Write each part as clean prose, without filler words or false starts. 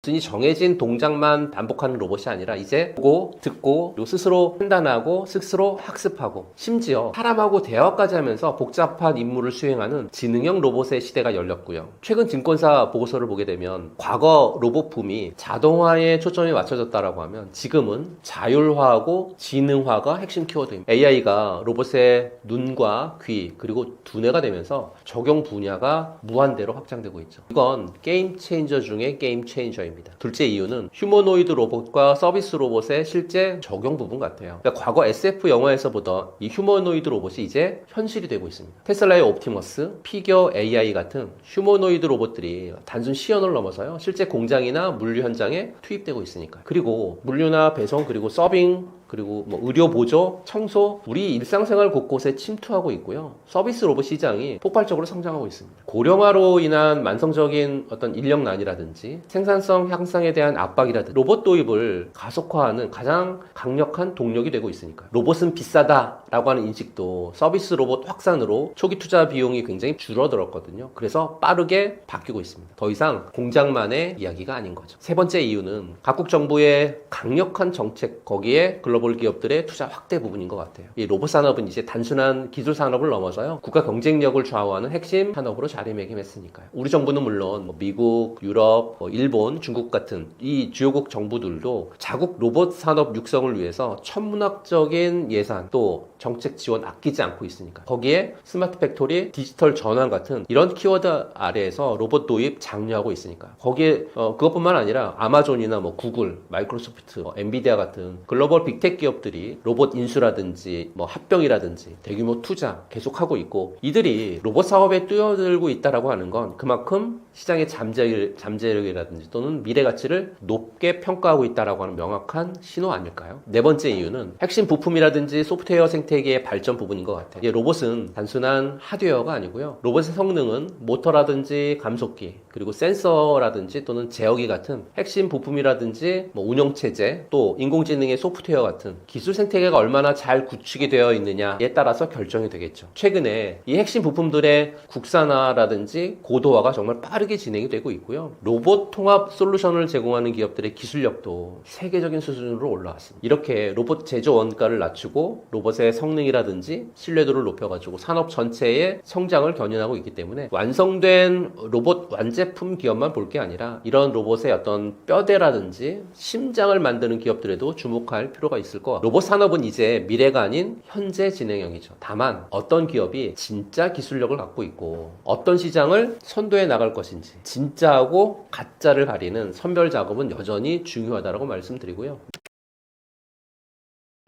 단순히 정해진 동작만 반복하는 로봇이 아니라 이제 보고 듣고 그리고 스스로 판단하고 스스로 학습하고 심지어 사람하고 대화까지 하면서 복잡한 임무를 수행하는 지능형 로봇의 시대가 열렸고요. 최근 증권사 보고서를 보게 되면 과거 로봇 붐이 자동화에 초점이 맞춰졌다라고 하면 지금은 자율화하고 지능화가 핵심 키워드입니다. AI가 로봇의 눈과 귀 그리고 두뇌가 되면서 적용 분야가 무한대로 확장되고 있죠. 이건 게임 체인저 중에 게임 체인저입니다. 둘째 이유는 휴머노이드 로봇과 서비스 로봇의 실제 적용 부분 같아요. 그러니까 과거 SF 영화에서 보던 이 휴머노이드 로봇이 이제 현실이 되고 있습니다. 테슬라의 옵티머스, 피겨 AI 같은 휴머노이드 로봇들이 단순 시연을 넘어서요. 실제 공장이나 물류 현장에 투입되고 있으니까. 그리고 물류나 배송 그리고 서빙 그리고 뭐 의료 보조, 청소, 우리 일상생활 곳곳에 침투하고 있고요. 서비스 로봇 시장이 폭발적으로 성장하고 있습니다. 고령화로 인한 만성적인 어떤 인력난이라든지 생산성 향상에 대한 압박이라든지 로봇 도입을 가속화하는 가장 강력한 동력이 되고 있으니까. 로봇은 비싸다라고 하는 인식도 서비스 로봇 확산으로 초기 투자 비용이 굉장히 줄어들었거든요. 그래서 빠르게 바뀌고 있습니다. 더 이상 공장만의 이야기가 아닌 거죠. 세 번째 이유는 각국 정부의 강력한 정책, 거기에 글로벌 기업들의 투자 확대 부분인 것 같아요. 이 로봇 산업은 이제 단순한 기술 산업을 넘어서요. 국가 경쟁력을 좌우하는 핵심 산업으로 자리매김했으니까요. 우리 정부는 물론 미국, 유럽, 일본, 중국 같은 이 주요국 정부들도 자국 로봇 산업 육성을 위해서 천문학적인 예산 또 정책 지원 아끼지 않고 있으니까. 거기에 스마트 팩토리, 디지털 전환 같은 이런 키워드 아래에서 로봇 도입 장려하고 있으니까. 거기에 그것뿐만 아니라 아마존이나 구글, 마이크로소프트, 엔비디아 같은 글로벌 빅테크 기업들이 로봇 인수라든지 합병이라든지 대규모 투자 계속하고 있고 이들이 로봇 사업에 뛰어들고 있다라고 하는 건 그만큼 시장의 잠재력이라든지 또는 미래 가치를 높게 평가하고 있다라고 하는 명확한 신호 아닐까요? 네 번째 이유는 핵심 부품이라든지 소프트웨어 생태계의 발전 부분인 것 같아요. 이게 로봇은 단순한 하드웨어가 아니고요. 로봇의 성능은 모터라든지 감속기 그리고 센서라든지 또는 제어기 같은 핵심 부품이라든지 운영체제 또 인공지능의 소프트웨어 같은 기술 생태계가 얼마나 잘 구축이 되어 있느냐에 따라서 결정이 되겠죠. 최근에 이 핵심 부품들의 국산화라든지 고도화가 정말 빠르게 진행이 되고 있고요. 로봇 통합 솔루션을 제공하는 기업들의 기술력도 세계적인 수준으로 올라왔습니다. 이렇게 로봇 제조 원가를 낮추고 로봇의 성능이라든지 신뢰도를 높여가지고 산업 전체의 성장을 견인하고 있기 때문에 완성된 로봇 완제품 기업만 볼 게 아니라 이런 로봇의 어떤 뼈대라든지 심장을 만드는 기업들에도 주목할 필요가 있을 것 같아요. 로봇 산업은 이제 미래가 아닌 현재 진행형이죠. 다만 어떤 기업이 진짜 기술력을 갖고 있고 어떤 시장을 선도해 나갈 것인지 진짜하고 가짜를 가리는 선별 작업은 여전히 중요하다고 말씀드리고요.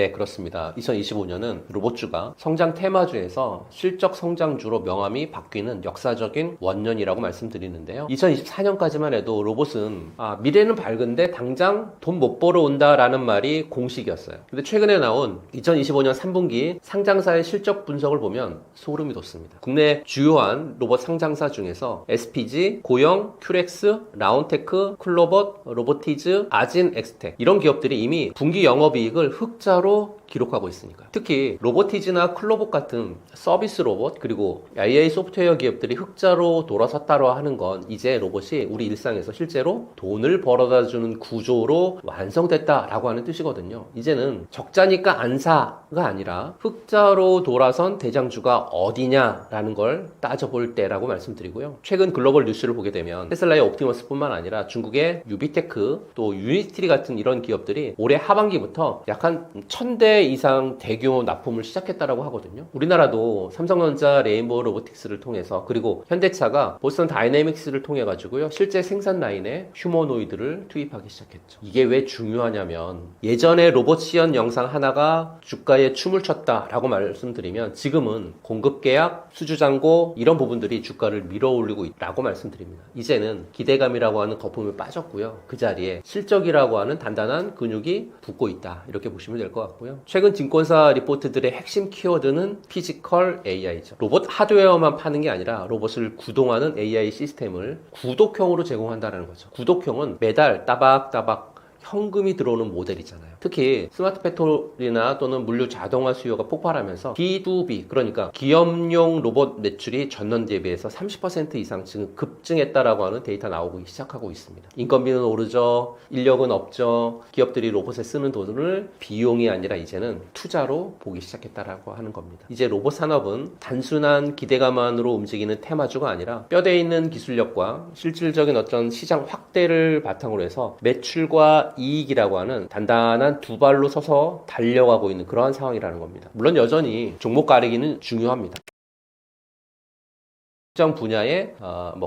네, 그렇습니다. 2025년은 로봇주가 성장 테마주에서 실적 성장주로 명암이 바뀌는 역사적인 원년이라고 말씀드리는데요. 2024년까지만 해도 로봇은 미래는 밝은데 당장 돈 못 벌어 온다라는 말이 공식이었어요. 근데 최근에 나온 2025년 3분기 상장사의 실적 분석을 보면 소름이 돋습니다. 국내 주요한 로봇 상장사 중에서 SPG, 고영, 큐렉스, 라운테크, 클로봇, 로보티즈, 아진, 엑스텍 이런 기업들이 이미 분기 영업이익을 흑자로 기록하고 있으니까. 특히 로보티즈나 클로봇 같은 서비스 로봇 그리고 AI 소프트웨어 기업들이 흑자로 돌아섰다고 하는 건 이제 로봇이 우리 일상에서 실제로 돈을 벌어다 주는 구조로 완성됐다라고 하는 뜻이거든요. 이제는 적자니까 안 사가 아니라 흑자로 돌아선 대장주가 어디냐라는 걸 따져볼 때라고 말씀드리고요. 최근 글로벌 뉴스를 보게 되면 테슬라의 옵티머스뿐만 아니라 중국의 유비테크 또 유니티리 같은 이런 기업들이 올해 하반기부터 약 한 1000대 이상 대규모 납품을 시작했다라고 하거든요. 우리나라도 삼성전자 레인보우 로보틱스를 통해서 그리고 현대차가 보스턴 다이내믹스를 통해 가지고요. 실제 생산 라인에 휴머노이드를 투입하기 시작했죠. 이게 왜 중요하냐면 예전에 로봇 시연 영상 하나가 주가에 춤을 췄다라고 말씀드리면 지금은 공급 계약, 수주 잔고 이런 부분들이 주가를 밀어올리고 있다고 말씀드립니다. 이제는 기대감이라고 하는 거품이 빠졌고요. 그 자리에 실적이라고 하는 단단한 근육이 붙고 있다. 이렇게 보시면 될 것 같고요. 최근 증권사 리포트들의 핵심 키워드는 피지컬 AI죠. 로봇 하드웨어만 파는 게 아니라 로봇을 구동하는 AI 시스템을 구독형으로 제공한다는 거죠. 구독형은 매달 따박따박 현금이 들어오는 모델이잖아요. 특히 스마트 팩토리나 또는 물류 자동화 수요가 폭발하면서 B2B, 그러니까 기업용 로봇 매출이 전년 대비해서 30% 이상 지금 급증했다라고 하는 데이터 나오고 시작하고 있습니다. 인건비는 오르죠. 인력은 없죠. 기업들이 로봇에 쓰는 돈을 비용이 아니라 이제는 투자로 보기 시작했다라고 하는 겁니다. 이제 로봇 산업은 단순한 기대감만으로 움직이는 테마주가 아니라 뼈대 있는 기술력과 실질적인 어떤 시장 확대를 바탕으로 해서 매출과 이익이라고 하는 단단한 두 발로 서서 달려가고 있는 그러한 상황이라는 겁니다. 물론 여전히 종목 가리기는 중요합니다. 특정 분야에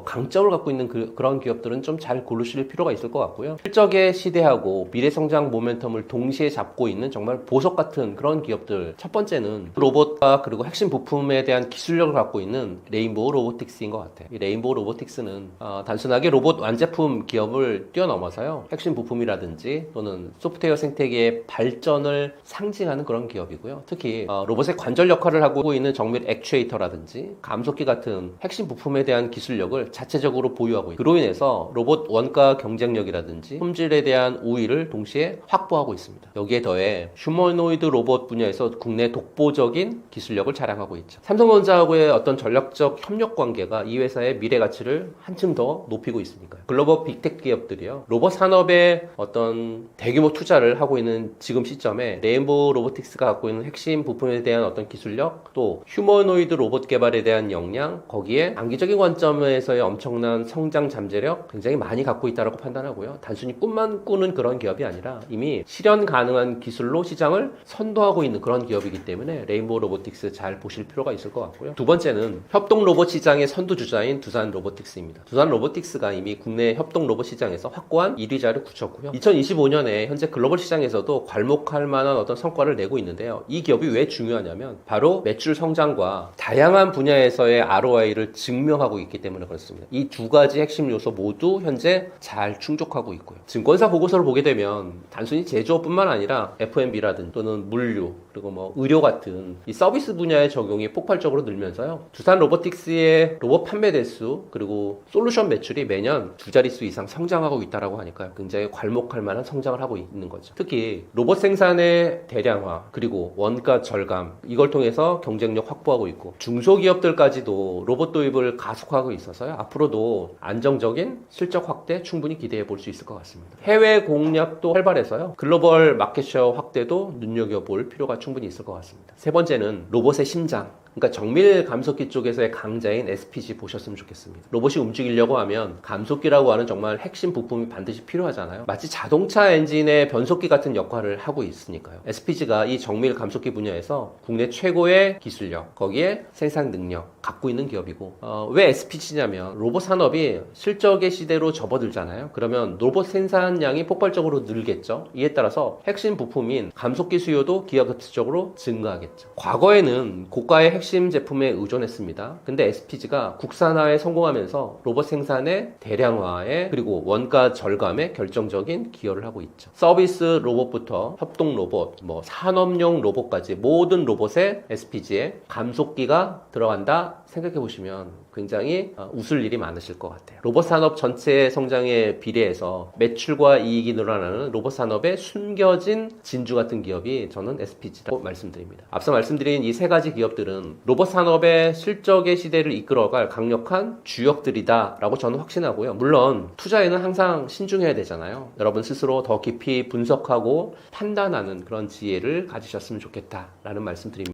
강점을 갖고 있는 그런 기업들은 좀 잘 고르실 필요가 있을 것 같고요. 실적에 시대하고 미래 성장 모멘텀을 동시에 잡고 있는 정말 보석 같은 그런 기업들. 첫 번째는 로봇과 그리고 핵심 부품에 대한 기술력을 갖고 있는 레인보우 로보틱스인 것 같아요. 이 레인보우 로보틱스는 단순하게 로봇 완제품 기업을 뛰어넘어서요, 핵심 부품이라든지 또는 소프트웨어 생태계의 발전을 상징하는 그런 기업이고요. 특히 로봇의 관절 역할을 하고 있는 정밀 액추에이터라든지 감속기 같은 핵심 부품에 대한 기술력을 자체적으로 보유하고 있고, 그로 인해서 로봇 원가 경쟁력이라든지 품질에 대한 우위를 동시에 확보하고 있습니다. 여기에 더해 휴머노이드 로봇 분야에서 국내 독보적인 기술력을 자랑하고 있죠. 삼성전자하고의 어떤 전략적 협력 관계가 이 회사의 미래 가치를 한층 더 높이고 있으니까요. 글로벌 빅테크 기업들이요, 로봇 산업에 어떤 대규모 투자를 하고 있는 지금 시점에 레인보우 로보틱스가 갖고 있는 핵심 부품에 대한 어떤 기술력, 또 휴머노이드 로봇 개발에 대한 역량, 거기에 단기적인 관점에서의 엄청난 성장 잠재력 굉장히 많이 갖고 있다고 판단하고요. 단순히 꿈만 꾸는 그런 기업이 아니라 이미 실현 가능한 기술로 시장을 선도하고 있는 그런 기업이기 때문에 레인보우 로보틱스 잘 보실 필요가 있을 것 같고요. 두 번째는 협동 로봇 시장의 선두주자인 두산 로보틱스입니다. 두산 로보틱스가 이미 국내 협동 로봇 시장에서 확고한 1위자를 굳혔고요. 2025년에 현재 글로벌 시장에서도 괄목할 만한 어떤 성과를 내고 있는데요. 이 기업이 왜 중요하냐면 바로 매출 성장과 다양한 분야에서의 ROI를 증명하고 있기 때문에 그렇습니다. 이 두 가지 핵심 요소 모두 현재 잘 충족하고 있고요. 증권사 보고서를 보게 되면 단순히 제조업뿐만 아니라 F&B라든 또는 물류, 그리고 의료 같은 이 서비스 분야의 적용이 폭발적으로 늘면서요, 두산 로보틱스의 로봇 판매 대수 그리고 솔루션 매출이 매년 두 자릿수 이상 성장하고 있다라고 하니까 굉장히 괄목할 만한 성장을 하고 있는 거죠. 특히 로봇 생산의 대량화 그리고 원가 절감, 이걸 통해서 경쟁력 확보하고 있고, 중소기업들까지도 로봇 도입을 가속화하고 있어서요, 앞으로도 안정적인 실적 확대 충분히 기대해 볼 수 있을 것 같습니다. 해외 공략도 활발해서요, 글로벌 마켓쉐어 확대도 눈여겨볼 필요가 충분히 있을 것 같습니다. 세 번째는 로봇의 심장, 그러니까 정밀 감속기 쪽에서의 강자인 SPG 보셨으면 좋겠습니다. 로봇이 움직이려고 하면 감속기라고 하는 정말 핵심 부품이 반드시 필요하잖아요. 마치 자동차 엔진의 변속기 같은 역할을 하고 있으니까요. SPG가 이 정밀 감속기 분야에서 국내 최고의 기술력, 거기에 생산 능력 갖고 있는 기업이고, 왜 SPG냐면 로봇 산업이 실적의 시대로 접어들잖아요. 그러면 로봇 생산량이 폭발적으로 늘겠죠. 이에 따라서 핵심 부품인 감속기 수요도 기하급수적으로 증가하겠죠. 과거에는 고가의 핵심 제품에 의존했습니다. 근데 SPG가 국산화에 성공하면서 로봇 생산의 대량화에 그리고 원가 절감에 결정적인 기여를 하고 있죠. 서비스 로봇부터 협동 로봇, 산업용 로봇까지 모든 로봇에 SPG에 감속기가 들어간다 생각해 보시면 굉장히 웃을 일이 많으실 것 같아요. 로봇 산업 전체 성장에 비례해서 매출과 이익이 늘어나는 로봇 산업의 숨겨진 진주 같은 기업이 저는 SPG라고 말씀드립니다. 앞서 말씀드린 이 세 가지 기업들은 로봇 산업의 실적의 시대를 이끌어갈 강력한 주역들이다 라고 저는 확신하고요. 물론 투자에는 항상 신중해야 되잖아요. 여러분 스스로 더 깊이 분석하고 판단하는 그런 지혜를 가지셨으면 좋겠다라는 말씀드립니다.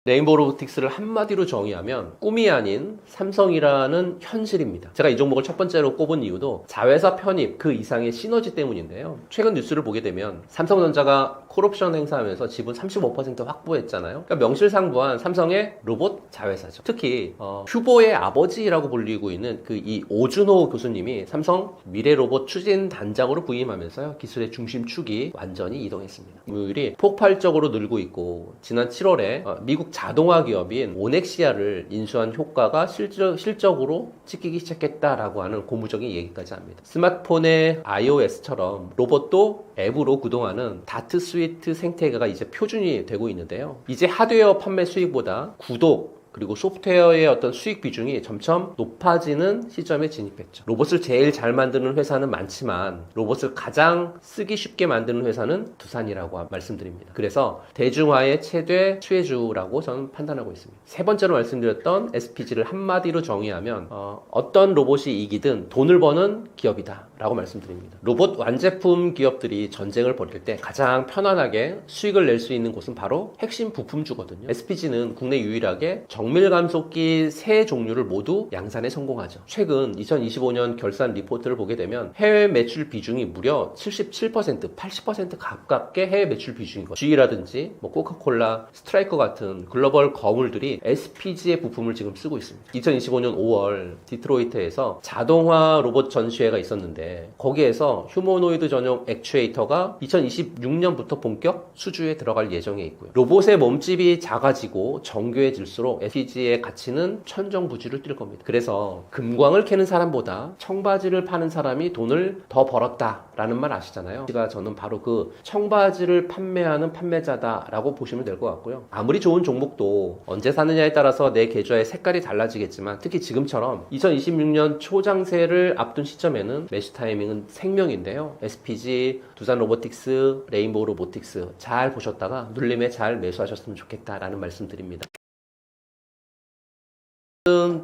레인보우 로보틱스를 한마디로 정의하면 꿈이 아닌 삼성이라는 현실입니다. 제가 이 종목을 첫 번째로 꼽은 이유도 자회사 편입 그 이상의 시너지 때문인데요. 최근 뉴스를 보게 되면 삼성전자가 콜옵션 행사하면서 지분 35% 확보했잖아요. 그러니까 명실상부한 삼성의 로봇 자회사죠. 특히 큐보의 아버지라고 불리고 있는 이 오준호 교수님이 삼성 미래 로봇 추진 단장으로 부임하면서요, 기술의 중심축이 완전히 이동했습니다. 점유율이 폭발적으로 늘고 있고, 지난 7월에 미국 자동화 기업인 오넥시아를 인수한 효과가 실적으로 찍히기 시작했다라고 하는 고무적인 얘기까지 합니다. 스마트폰의 iOS처럼 로봇도 앱으로 구동하는 다트 스위트 생태계가 이제 표준이 되고 있는데요. 이제 하드웨어 판매 수익보다 구독 그리고 소프트웨어의 어떤 수익 비중이 점점 높아지는 시점에 진입했죠. 로봇을 제일 잘 만드는 회사는 많지만 로봇을 가장 쓰기 쉽게 만드는 회사는 두산이라고 말씀드립니다. 그래서 대중화의 최대 수혜주라고 저는 판단하고 있습니다. 세 번째로 말씀드렸던 SPG를 한마디로 정의하면 어떤 로봇이 이기든 돈을 버는 기업이다 라고 말씀드립니다. 로봇 완제품 기업들이 전쟁을 벌일 때 가장 편안하게 수익을 낼 수 있는 곳은 바로 핵심 부품주거든요. SPG는 국내 유일하게 정밀 감속기 세 종류를 모두 양산에 성공하죠. 최근 2025년 결산 리포트를 보게 되면 해외 매출 비중이 무려 77%, 80% 가깝게 해외 매출 비중이거든요. GE라든지 코카콜라, 스트라이커 같은 글로벌 거물들이 SPG의 부품을 지금 쓰고 있습니다. 2025년 5월 디트로이트에서 자동화 로봇 전시회가 있었는데 거기에서 휴머노이드 전용 액추에이터가 2026년부터 본격 수주에 들어갈 예정에 있고요. 로봇의 몸집이 작아지고 정교해질수록 SPG의 가치는 천정부지를 뛸 겁니다. 그래서 금광을 캐는 사람보다 청바지를 파는 사람이 돈을 더 벌었다라는 말 아시잖아요. 저는 바로 그 청바지를 판매하는 판매자다라고 보시면 될 것 같고요. 아무리 좋은 종목도 언제 사느냐에 따라서 내 계좌의 색깔이 달라지겠지만 특히 지금처럼 2026년 초장세를 앞둔 시점에는 매수 타이밍은 생명인데요. SPG, 두산 로보틱스, 레인보우 로보틱스 잘 보셨다가 눌림에 잘 매수하셨으면 좋겠다라는 말씀 드립니다.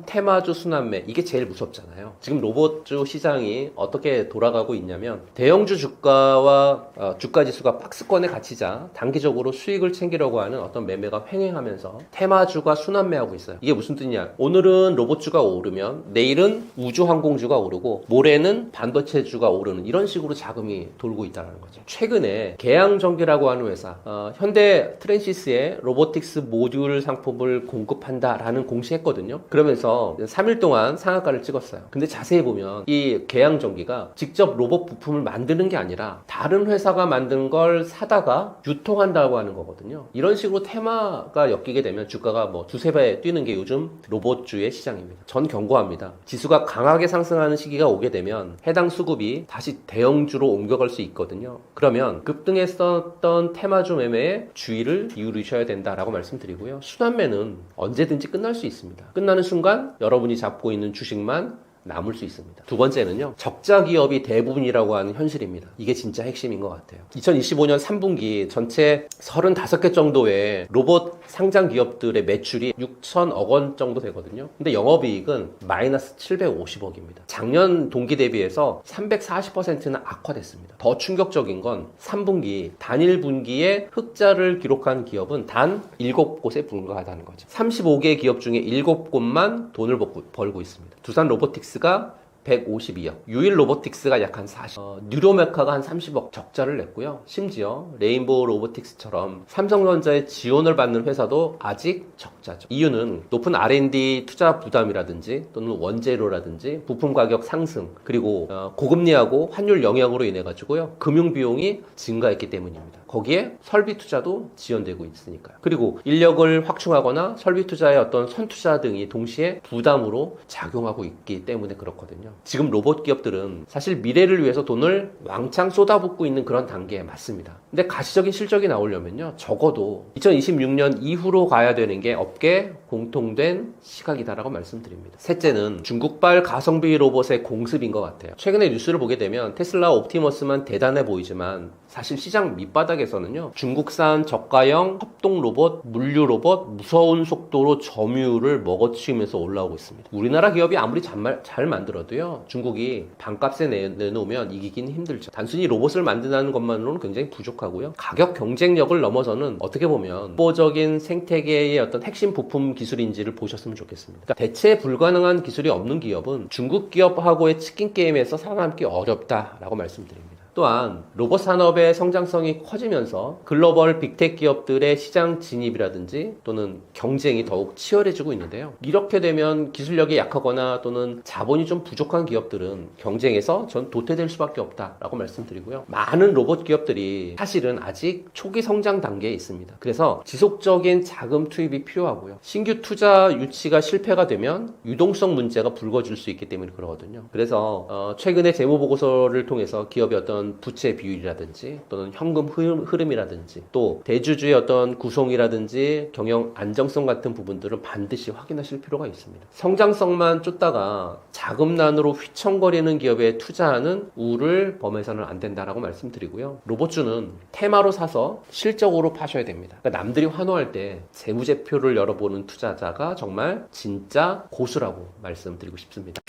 테마주 순환매, 이게 제일 무섭잖아요. 지금 로봇주 시장이 어떻게 돌아가고 있냐면 대형주 주가와 주가 지수가 박스권에 갇히자 단기적으로 수익을 챙기려고 하는 어떤 매매가 횡행하면서 테마주가 순환매하고 있어요. 이게 무슨 뜻이냐, 오늘은 로봇주가 오르면 내일은 우주항공주가 오르고 모레는 반도체주가 오르는 이런 식으로 자금이 돌고 있다는 거죠. 최근에 계양전기라고 하는 회사, 현대 트랜시스에 로보틱스 모듈 상품을 공급한다라는 공시했거든요. 그러면서 3일 동안 상한가를 찍었어요. 근데 자세히 보면 이 계양전기가 직접 로봇 부품을 만드는 게 아니라 다른 회사가 만든 걸 사다가 유통한다고 하는 거거든요. 이런 식으로 테마가 엮이게 되면 주가가 두세 배 뛰는 게 요즘 로봇주의 시장입니다. 전 경고합니다. 지수가 강하게 상승하는 시기가 오게 되면 해당 수급이 다시 대형주로 옮겨갈 수 있거든요. 그러면 급등했었던 테마주 매매에 주의를 기울이셔야 된다라고 말씀드리고요. 순환매는 언제든지 끝날 수 있습니다. 끝나는 순간 여러분이 잡고 있는 주식만 남을 수 있습니다. 두 번째는요, 적자 기업이 대부분이라고 하는 현실입니다. 이게 진짜 핵심인 것 같아요. 2025년 3분기 전체 35개 정도의 로봇 상장 기업들의 매출이 6천억 원 정도 되거든요. 근데 영업이익은 마이너스 750억입니다. 작년 동기 대비해서 340%는 악화됐습니다. 더 충격적인 건 3분기 단일 분기에 흑자를 기록한 기업은 단 7곳에 불과하다는 거죠. 35개 기업 중에 7곳만 돈을 벌고 있습니다. 두산 로보틱스가 152억, 유일 로보틱스가 약 한 40억, 뉴로메카가 한 30억 적자를 냈고요. 심지어 레인보우 로보틱스처럼 삼성전자의 지원을 받는 회사도 아직 적자죠. 이유는 높은 R&D 투자 부담이라든지 또는 원재료라든지 부품 가격 상승, 그리고 고금리하고 환율 영향으로 인해 가지고요, 금융 비용이 증가했기 때문입니다. 거기에 설비 투자도 지연되고 있으니까요. 그리고 인력을 확충하거나 설비 투자의 어떤 선투자 등이 동시에 부담으로 작용하고 있기 때문에 그렇거든요. 지금 로봇 기업들은 사실 미래를 위해서 돈을 왕창 쏟아붓고 있는 그런 단계에 맞습니다. 근데 가시적인 실적이 나오려면요, 적어도 2026년 이후로 가야 되는 게 업계 공통된 시각이다라고 말씀드립니다. 셋째는 중국발 가성비 로봇의 공습인 것 같아요. 최근에 뉴스를 보게 되면 테슬라 옵티머스만 대단해 보이지만 사실 시장 밑바닥에서는요, 중국산 저가형 협동 로봇, 물류 로봇 무서운 속도로 점유율을 먹어치우면서 올라오고 있습니다. 우리나라 기업이 아무리 잘 만들어도요, 중국이 반값에 내놓으면 이기긴 힘들죠. 단순히 로봇을 만든다는 것만으로는 굉장히 부족하고요, 가격 경쟁력을 넘어서는 어떻게 보면 후보적인 생태계의 어떤 핵심 부품 기술인지를 보셨으면 좋겠습니다. 그러니까 대체 불가능한 기술이 없는 기업은 중국 기업하고의 치킨 게임에서 살아남기 어렵다라고 말씀드립니다. 또한 로봇 산업의 성장성이 커지면서 글로벌 빅테크 기업들의 시장 진입이라든지 또는 경쟁이 더욱 치열해지고 있는데요. 이렇게 되면 기술력이 약하거나 또는 자본이 좀 부족한 기업들은 경쟁에서 전 도태될 수밖에 없다라고 말씀드리고요. 많은 로봇 기업들이 사실은 아직 초기 성장 단계에 있습니다. 그래서 지속적인 자금 투입이 필요하고요. 신규 투자 유치가 실패가 되면 유동성 문제가 불거질 수 있기 때문에 그러거든요. 그래서 최근에 재무보고서를 통해서 기업의 어떤 어떤 부채 비율이라든지 또는 현금 흐름이라든지 또 대주주의 어떤 구성이라든지 경영 안정성 같은 부분들은 반드시 확인하실 필요가 있습니다. 성장성만 쫓다가 자금난으로 휘청거리는 기업에 투자하는 우를 범해서는 안 된다라고 말씀드리고요. 로봇주는 테마로 사서 실적으로 파셔야 됩니다. 그러니까 남들이 환호할 때 재무제표를 열어보는 투자자가 정말 진짜 고수라고 말씀드리고 싶습니다.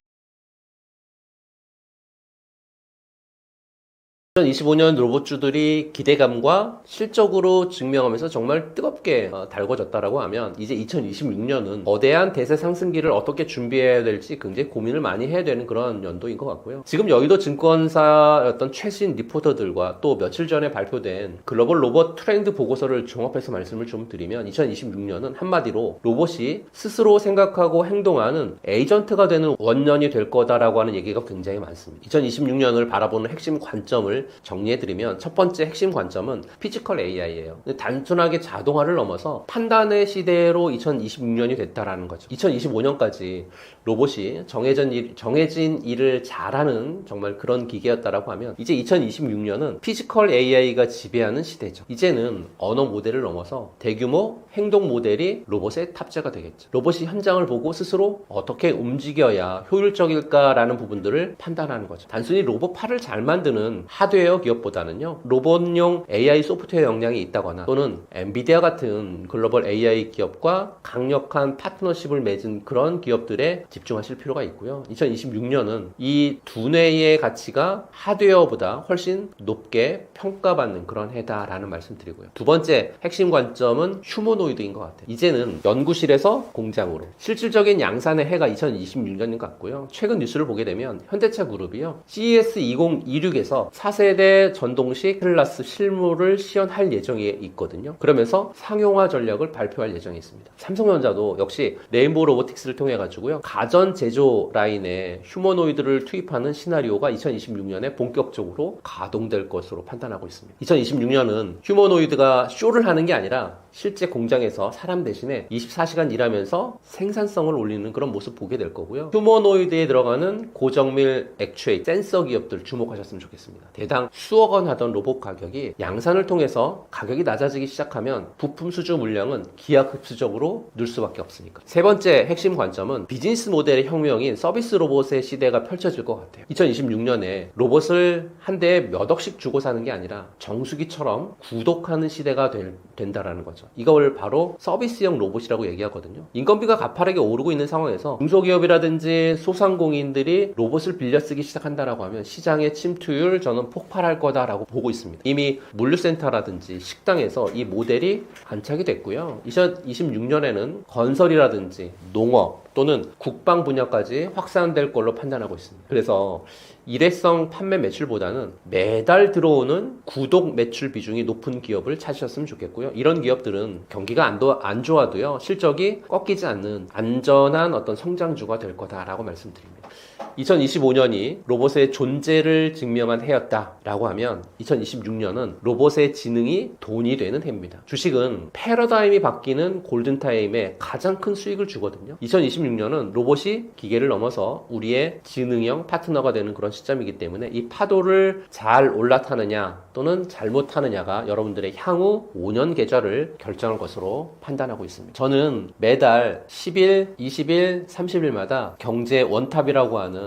2025년 로봇주들이 기대감과 실적으로 증명하면서 정말 뜨겁게 달궈졌다라고 하면 이제 2026년은 거대한 대세 상승기를 어떻게 준비해야 될지 굉장히 고민을 많이 해야 되는 그런 연도인 것 같고요. 지금 여의도 증권사 어떤 최신 리포터들과 또 며칠 전에 발표된 글로벌 로봇 트렌드 보고서를 종합해서 말씀을 좀 드리면 2026년은 한마디로 로봇이 스스로 생각하고 행동하는 에이전트가 되는 원년이 될 거다라고 하는 얘기가 굉장히 많습니다. 2026년을 바라보는 핵심 관점을 정리해드리면 첫 번째 핵심 관점은 피지컬 AI예요. 단순하게 자동화를 넘어서 판단의 시대로 2026년이 됐다라는 거죠. 2025년까지 로봇이 정해진 일을 잘하는 정말 그런 기계였다라고 하면 이제 2026년은 피지컬 AI가 지배하는 시대죠. 이제는 언어 모델을 넘어서 대규모 행동 모델이 로봇에 탑재가 되겠죠. 로봇이 현장을 보고 스스로 어떻게 움직여야 효율적일까라는 부분들을 판단하는 거죠. 단순히 로봇 팔을 잘 만드는 하드웨어 기업보다는요, 로봇용 AI 소프트웨어 역량이 있다거나 또는 엔비디아 같은 글로벌 AI 기업과 강력한 파트너십을 맺은 그런 기업들에 집중하실 필요가 있고요. 2026년은 이 두뇌의 가치가 하드웨어보다 훨씬 높게 평가받는 그런 해다라는 말씀 드리고요. 두 번째 핵심 관점은 휴머노이드인 것 같아요. 이제는 연구실에서 공장으로 실질적인 양산의 해가 2026년인 것 같고요. 최근 뉴스를 보게 되면 현대차 그룹이요, CES 2026에서 4세대 전동식 클래스 실무를 시연할 예정이 있거든요. 그러면서 상용화 전략을 발표할 예정이 있습니다. 삼성전자도 역시 레인보우 로보틱스를 통해 가지고요, 가전 제조 라인에 휴머노이드를 투입하는 시나리오가 2026년에 본격적으로 가동될 것으로 판단하고 있습니다. 2026년은 휴머노이드가 쇼를 하는 게 아니라 실제 공장에서 사람 대신에 24시간 일하면서 생산성을 올리는 그런 모습 보게 될 거고요. 휴머노이드에 들어가는 고정밀 액추에이터 센서 기업들 주목하셨으면 좋겠습니다. 대당 수억 원 하던 로봇 가격이 양산을 통해서 가격이 낮아지기 시작하면 부품 수주 물량은 기하급수적으로 늘 수밖에 없으니까. 세 번째 핵심 관점은 비즈니스 모델의 혁명인 서비스 로봇의 시대가 펼쳐질 것 같아요. 2026년에 로봇을 한 대에 몇 억씩 주고 사는 게 아니라 정수기처럼 구독하는 시대가 된다라는 거죠. 이걸 바로 서비스형 로봇이라고 얘기하거든요. 인건비가 가파르게 오르고 있는 상황에서 중소기업이라든지 소상공인들이 로봇을 빌려 쓰기 시작한다라고 하면 시장의 침투율 저는 폭발할 거다라고 보고 있습니다. 이미 물류센터라든지 식당에서 이 모델이 안착이 됐고요. 2026년에는 건설이라든지 농업 또는 국방 분야까지 확산될 걸로 판단하고 있습니다. 그래서 일회성 판매 매출보다는 매달 들어오는 구독 매출 비중이 높은 기업을 찾으셨으면 좋겠고요. 이런 기업들은 경기가 안 좋아도요, 실적이 꺾이지 않는 안전한 어떤 성장주가 될 거다라고 말씀드립니다. 2025년이 로봇의 존재를 증명한 해였다라고 하면 2026년은 로봇의 지능이 돈이 되는 해입니다. 주식은 패러다임이 바뀌는 골든타임에 가장 큰 수익을 주거든요. 2026년은 로봇이 기계를 넘어서 우리의 지능형 파트너가 되는 그런 시점이기 때문에 이 파도를 잘 올라타느냐 또는 잘못타느냐가 여러분들의 향후 5년 계좌를 결정할 것으로 판단하고 있습니다. 저는 매달 10일, 20일, 30일마다 경제 원탑이라고 하는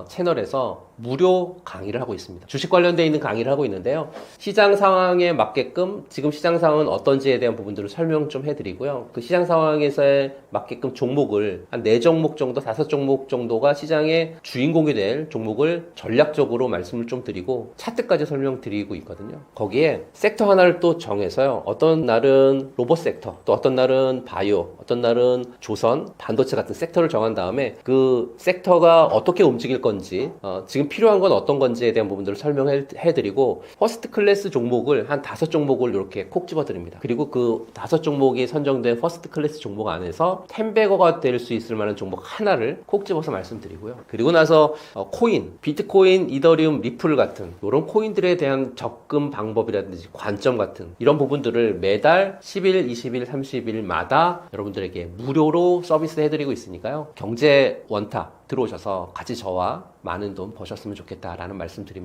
채널에서 무료 강의를 하고 있습니다. 주식 관련되어 있는 강의를 하고 있는데요. 시장 상황에 맞게끔 지금 시장 상황은 어떤지에 대한 부분들을 설명 좀 해드리고요. 그 시장 상황에서에 맞게끔 종목을 한 4종목 정도, 5종목 정도가 시장의 주인공이 될 종목을 전략적으로 말씀을 좀 드리고 차트까지 설명드리고 있거든요. 거기에 섹터 하나를 또 정해서요. 어떤 날은 로봇 섹터, 또 어떤 날은 바이오, 어떤 날은 조선, 반도체 같은 섹터를 정한 다음에 그 섹터가 어떻게 움직일 건지, 지금 필요한 건 어떤 건지에 대한 부분들을 설명해드리고 퍼스트 클래스 종목을 한 5종목을 이렇게 콕 집어드립니다. 그리고 그 5종목이 선정된 퍼스트 클래스 종목 안에서 10배거가 될 수 있을 만한 종목 하나를 콕 집어서 말씀드리고요. 그리고 나서 코인, 비트코인, 이더리움, 리플 같은 이런 코인들에 대한 접근 방법이라든지 관점 같은 이런 부분들을 매달 10일, 20일, 30일마다 여러분들에게 무료로 서비스 해드리고 있으니까요. 경제 원탑 들어오셔서 같이 저와 많은 돈 버셨으면 좋겠다라는 말씀 드립니다.